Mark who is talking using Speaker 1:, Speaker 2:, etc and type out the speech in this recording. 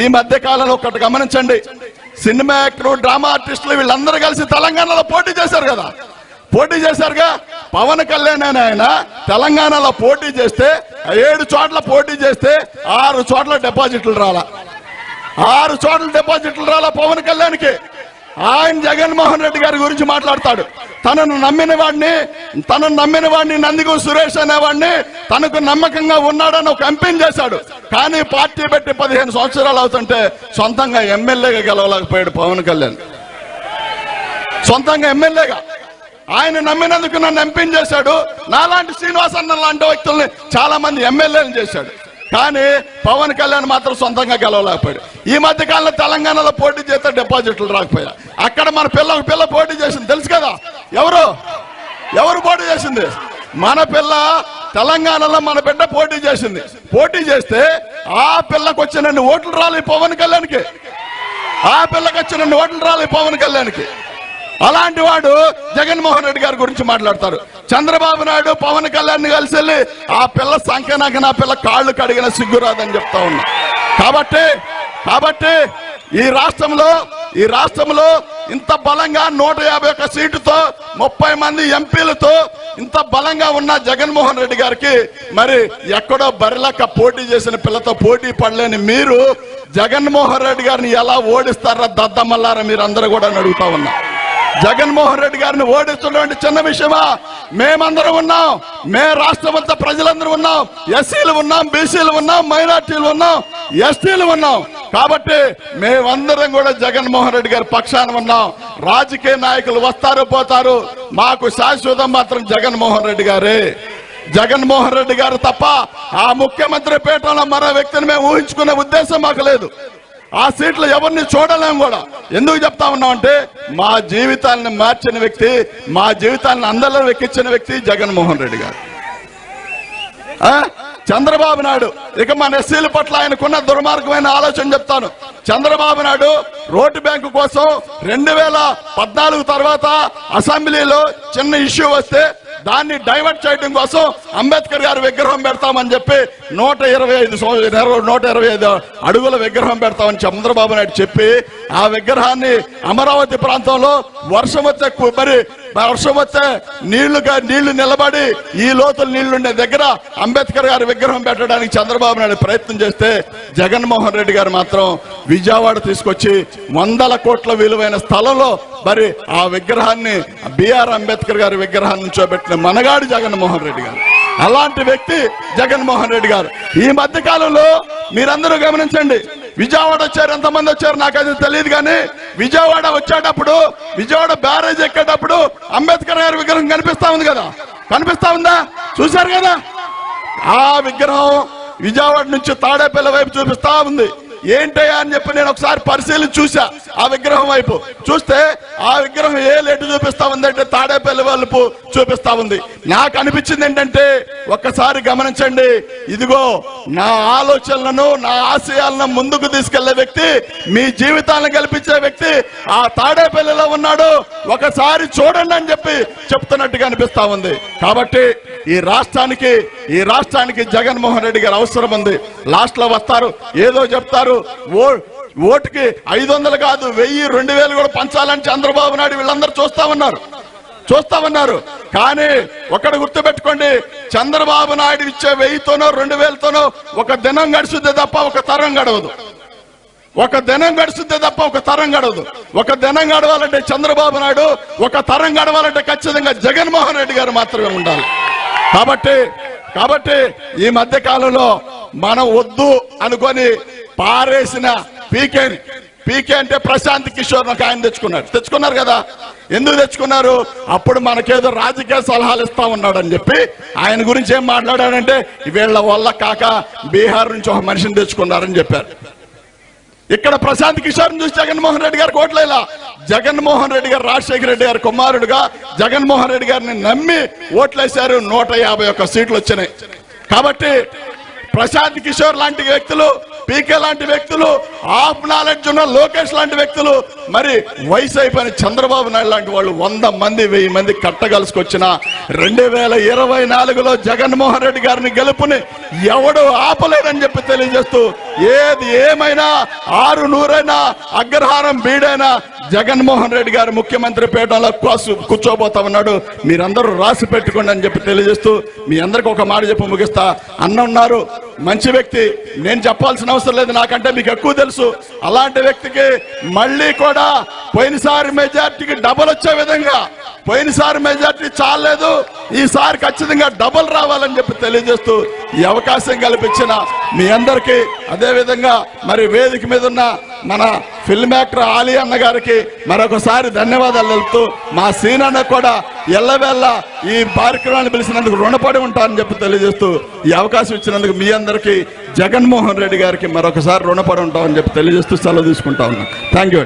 Speaker 1: ఈ మధ్య కాలంలో ఒకటి గమనించండి, సినిమా యాక్టర్లు, డ్రామా ఆర్టిస్టులు వీళ్ళందరూ కలిసి తెలంగాణలో పోటీ చేశారు కదా. పోటీ చేశారుగా. పవన్ కళ్యాణ్ అని ఆయన తెలంగాణలో పోటీ చేస్తే 7 చోట్ల పోటీ చేస్తే 6 చోట్ల డిపాజిట్లు రాలా. 6 చోట్ల డిపాజిట్లు రాలా పవన్ కళ్యాణ్కి. ఆయన జగన్మోహన్ రెడ్డి గారి గురించి మాట్లాడతాడు. తనను నమ్మిన వాడిని నందిగం సురేష్ అనేవాడిని తనకు నమ్మకంగా ఉన్నాడని ఒక ఎంపీని చేశాడు. కానీ పార్టీ పెట్టి 15 సంవత్సరాలు అవుతుంటే సొంతంగా ఎమ్మెల్యేగా గెలవలేకపోయాడు పవన్ కళ్యాణ్. సొంతంగా ఎమ్మెల్యేగా ఆయన నమ్మినందుకు నన్ను ఎంపీని చేశాడు. నాలాంటి శ్రీనివాసన్న లాంటి వ్యక్తుల్ని చాలా మంది ఎమ్మెల్యేలు చేశాడు. కానీ పవన్ కళ్యాణ్ మాత్రం సొంతంగా గెలవలేకపోయాడు. ఈ మధ్య కాలంలో తెలంగాణలో పోటీ చేస్తే డిపాజిట్లు రాకపోయా. అక్కడ మన పిల్ల పోటీ చేసింది తెలుసు కదా. ఎవరు పోటీ చేసింది? మన పిల్ల. తెలంగాణలో మన బిడ్డ పోటీ చేసింది. పోటీ చేస్తే ఆ పిల్లకు వచ్చినన్ని ఓట్లు రాలి పవన్ కళ్యాణ్కి. ఆ పిల్లకి వచ్చినన్ని ఓట్లు రాలి పవన్ కళ్యాణ్కి. అలాంటి వాడు జగన్మోహన్ రెడ్డి గారి గురించి మాట్లాడతారు. చంద్రబాబు నాయుడు పవన్ కళ్యాణ్ కలిసి వెళ్ళి ఆ పిల్ల సంఖ్యనాక నా పిల్ల కాళ్ళు కడిగిన సిగ్గురాదని చెప్తా ఉన్నా. కాబట్టి ఈ రాష్ట్రంలో ఇంత బలంగా 151 సీటుతో 30 మంది ఎంపీలతో ఇంత బలంగా ఉన్న జగన్మోహన్ రెడ్డి గారికి మరి ఎక్కడో బరిలక్క పోటీ చేసిన పిల్లతో పోటీ పడలేని మీరు జగన్మోహన్ రెడ్డి గారిని ఎలా ఓడిస్తారా దద్దమల్లారా మీరు అందరూ కూడా అడుగుతా ఉన్నా. జగన్మోహన్ రెడ్డి గారిని ఓడిస్తున్నటువంటి చిన్న విషయమా? మేమందరం ఉన్నాం. రాష్ట్రమంతా ప్రజలందరూ ఉన్నాం. ఎస్సీలు ఉన్నాం, బీసీలు ఉన్నాం, మైనార్టీలు ఉన్నాం, ఎస్టీలు ఉన్నాం. కాబట్టి మేమందరం కూడా జగన్మోహన్ రెడ్డి గారి పక్షాన ఉన్నాం. రాజకీయ నాయకులు వస్తారు పోతారు, మాకు శాశ్వతం మాత్రం జగన్మోహన్ రెడ్డి గారే. జగన్మోహన్ రెడ్డి గారు తప్ప ఆ ముఖ్యమంత్రి పీఠంలో మరో వ్యక్తిని మేము ఊహించుకునే ఉద్దేశం మాకు లేదు. ఆ సీట్లు ఎవరిని చూడలేము కూడా. ఎందుకు చెప్తా ఉన్నామంటే మా జీవితాలను మార్చిన వ్యక్తి, మా జీవితాలను అందరిలో ఎక్కించిన వ్యక్తి జగన్మోహన్ రెడ్డి గారు. చంద్రబాబు నాయుడు ఇక మన ఎస్సీల పట్ల ఆయనకున్న దుర్మార్గమైన ఆలోచన చెప్తాను. చంద్రబాబు నాయుడు రోడ్డు బ్యాంకు కోసం 2014 తర్వాత అసెంబ్లీలో చిన్న ఇష్యూ వస్తే దాన్ని డైవర్ట్ చేయడం కోసం అంబేద్కర్ గారి విగ్రహం పెడతామని చెప్పి 125 అడుగుల విగ్రహం పెడతామని చంద్రబాబు నాయుడు చెప్పి ఆ విగ్రహాన్ని అమరావతి ప్రాంతంలో వర్షం వస్తే నీళ్లు నిలబడి ఈ లోతులు నీళ్లుండే దగ్గర అంబేద్కర్ గారి విగ్రహం పెట్టడానికి చంద్రబాబు నాయుడు ప్రయత్నం చేస్తే జగన్మోహన్ రెడ్డి గారు మాత్రం విజయవాడ తీసుకొచ్చి 100 కోట్ల విలువైన స్థలంలో మరి ఆ విగ్రహాన్ని బిఆర్ అంబేద్కర్ గారి విగ్రహాన్ని నుంచోబెట్టిన మనగాడు జగన్మోహన్ రెడ్డి గారు. అలాంటి వ్యక్తి జగన్మోహన్ రెడ్డి గారు. ఈ మధ్య కాలంలో మీరందరూ గమనించండి, విజయవాడ వచ్చారు. ఎంతమంది వచ్చారు నాకైతే తెలియదు. కానీ విజయవాడ వచ్చేటప్పుడు, విజయవాడ బ్యారేజ్ ఎక్కేటప్పుడు అంబేద్కర్ గారి విగ్రహం కనిపిస్తా ఉంది కదా. కనిపిస్తా ఉందా? చూశారు కదా. ఆ విగ్రహం విజయవాడ నుంచి తాడేపల్లి వైపు చూపిస్తా ఉంది. ఏంటయ్యా అని చెప్పి నేను ఒకసారి పరిశీలించి చూసా. ఆ విగ్రహం వైపు చూస్తే ఆ విగ్రహం ఏ లేటు చూపిస్తా ఉందంటే తాడేపల్లి వైపు చూపిస్తా ఉంది. నాకు అనిపించింది ఏంటంటే ఒక్కసారి గమనించండి, ఇదిగో నా ఆలోచనలను, నా ఆశయాలను ముందుకు తీసుకెళ్లే వ్యక్తి, మీ జీవితాలను కల్పించే వ్యక్తి ఆ తాడేపల్లిలో ఉన్నాడు, ఒకసారి చూడండి అని చెప్పి చెప్తున్నట్టుగా అనిపిస్తా ఉంది. కాబట్టి ఈ రాష్ట్రానికి జగన్మోహన్ రెడ్డి గారు అవసరం ఉంది. లాస్ట్ లో వస్తారు, ఏదో చెప్తారు, ఓటుకి 500 కాదు 1000, 2000 కూడా పంచాలని చంద్రబాబు నాయుడు వీళ్ళందరూ చూస్తా ఉన్నారు. కానీ ఒకటి గుర్తుపెట్టుకోండి, చంద్రబాబు నాయుడు ఇచ్చే 1000తోనో 2000తోనో ఒక దినం గడుస్తుంది తప్ప ఒక తరం గడవదు. ఒక దినం గడవదు. ఒక దినం గడవాలంటే చంద్రబాబు నాయుడు, ఒక తరం గడవాలంటే ఖచ్చితంగా జగన్మోహన్ రెడ్డి గారు మాత్రమే ఉండాలి. కాబట్టి ఈ మధ్య కాలంలో మనం వద్దు అనుకొని పారేసిన పీకే అంటే ప్రశాంత్ కిషోర్ ఒక ఆయన తెచ్చుకున్నారు కదా. ఎందుకు తెచ్చుకున్నారు? అప్పుడు మనకేదో రాజకీయ సలహాలు ఇస్తా ఉన్నాడని చెప్పి ఆయన గురించి ఏం మాట్లాడాడంటే వీళ్ళ వల్ల కాక బీహార్ నుంచి ఒక మనిషిని తెచ్చుకున్నారని చెప్పారు. ఇక్కడ ప్రశాంత్ కిషోర్ చూసి జగన్మోహన్ రెడ్డి గారు ఓట్లేలా. జగన్మోహన్ రెడ్డి గారు రాజశేఖర రెడ్డి గారి కుమారుడుగా జగన్మోహన్ రెడ్డి గారిని నమ్మి ఓట్లేశారు. 151 సీట్లు వచ్చినాయి. కాబట్టి ప్రశాంత్ కిషోర్ లాంటి వ్యక్తులు పీకే లాంటి వ్యక్తులు, ఆఫ్ నాలెడ్జ్ ఉన్న లోకేష్ లాంటి వ్యక్తులు, మరి వయసు అయిపోయిన చంద్రబాబు నాయుడు లాంటి వాళ్ళు 100 మంది 1000 మంది కట్టగలుసుకొచ్చిన 2024లో జగన్మోహన్ రెడ్డి గారిని గెలుపుని ఎవడు ఆపలేదని చెప్పి తెలియజేస్తూ, ఏది ఏమైనా 600 అగ్రహారం బీడైనా జగన్మోహన్ రెడ్డి గారు ముఖ్యమంత్రి పీఠంలో కూర్చోబోతా ఉన్నాడు. మీరందరూ రాసి పెట్టుకోండి అని చెప్పి తెలియజేస్తూ మీ అందరికి ఒక మాట చెప్పి ముగిస్తా. అన్న ఉన్నారు, మంచి వ్యక్తి, నేను చెప్పాల్సిన అవసరం లేదు, నాకంటే మీకు ఎక్కువ తెలుసు. అలాంటి వ్యక్తికి మళ్ళీ కూడా పోయినసారి మెజార్టీకి డబల్ వచ్చే విధంగా, పోయినసారి మెజార్టీ చాలేదు, ఈసారి ఖచ్చితంగా డబల్ రావాలని చెప్పి తెలియజేస్తూ ఈ అవకాశం కల్పించిన మీ అందరికీ, అదేవిధంగా మరి వేదిక మీద ఉన్న మన ఫిల్మ్ యాక్టర్ ఆలీ అన్న గారికి మరొకసారి ధన్యవాదాలు తెలుపుతూ, మా సీనన్న కూడా ఎల్లవేళ్ళ ఈ కార్యక్రమాన్ని పిలిచినందుకు రుణపడి ఉంటారని చెప్పి తెలియజేస్తూ ఈ అవకాశం ఇచ్చినందుకు మీ అందరికీ జగన్మోహన్ రెడ్డి గారికి మరొకసారి రుణపడి ఉంటామని చెప్పి తెలియజేస్తూ సెలవు తీసుకుంటా ఉన్నాం. Thank you.